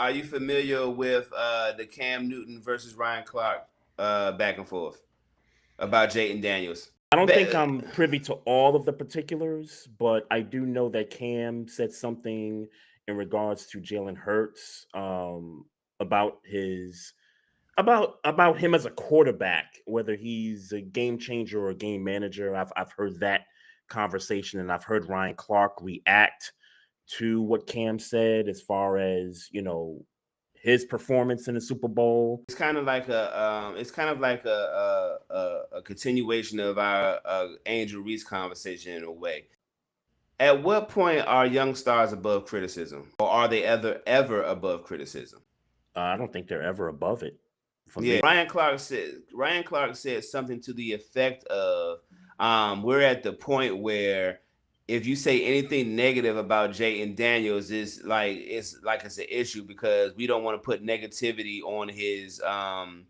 are you familiar with the Cam Newton versus Ryan Clark back and forth about Jayden Daniels? I don't think Be- I'm privy to all of the particulars, but I do know that Cam said something in regards to Jalen Hurts about his about him as a quarterback, whether he's a game changer or a game manager. I've heard that conversation, and I've heard Ryan Clark react to what Cam said as far as his performance in the Super Bowl. it's kind of like a continuation of our Angel Reese conversation in a way. At what point are young stars above criticism, or are they ever above criticism? I don't think they're ever above it for Yeah, me. Ryan Clark said something to the effect of, "We're at the point where if you say anything negative about Jayden Daniels, it's an issue because we don't want to put negativity on his on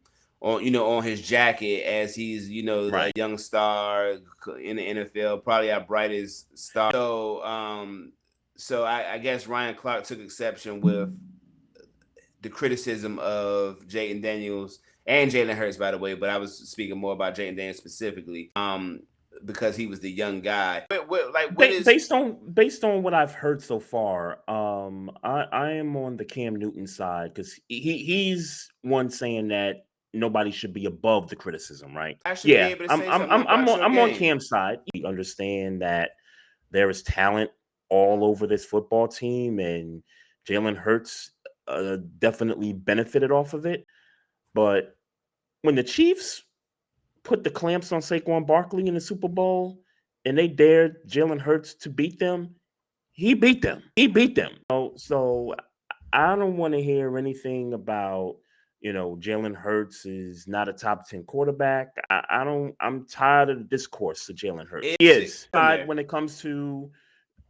his jacket as he's a Right. young star in the NFL, probably our brightest star." So I guess Ryan Clark took exception with the criticism of Jayden Daniels and Jalen Hurts, by the way, but I was speaking more about Jayden Daniels specifically, because he was the young guy. What is? Based on what I've heard so far, I am on the Cam Newton side because he's one saying that nobody should be above the criticism, right? I should be Yeah, able to I'm say I'm something I'm I'm about on, your I'm on game. Cam's side. We understand that there is talent all over this football team, and Jalen Hurts definitely benefited off of it. But when the Chiefs put the clamps on Saquon Barkley in the Super Bowl and they dared Jalen Hurts to beat them, he beat them. He beat them. So I don't want to hear anything about, Jalen Hurts is not a top 10 quarterback. I don't, I'm tired of the discourse of Jalen Hurts. He It's is. on there. When it comes to,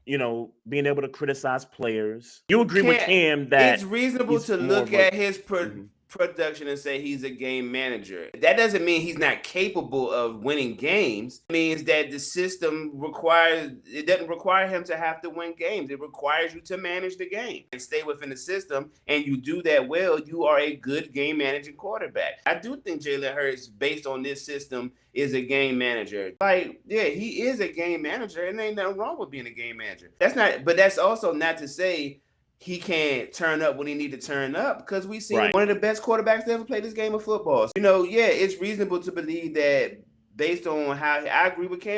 being able to criticize players, you agree with Can't Cam It's that reasonable he's to more look of a. at his Mhm. production and say he's a game manager. That doesn't mean he's not capable of winning games. It means that the system doesn't require him to have to win games. It requires you to manage the game and stay within the system, and you do that well, you are a good game managing quarterback. I do think Jalen Hurts, based on this system, is a game manager. Like, yeah, he is a game manager, and ain't nothing wrong with being a game manager. But that's also not to say he can't turn up when he need to turn up, because we've seen him Right. one of the best quarterbacks to ever play this game of football. So, yeah, it's reasonable to believe that based on how I agree with Cam.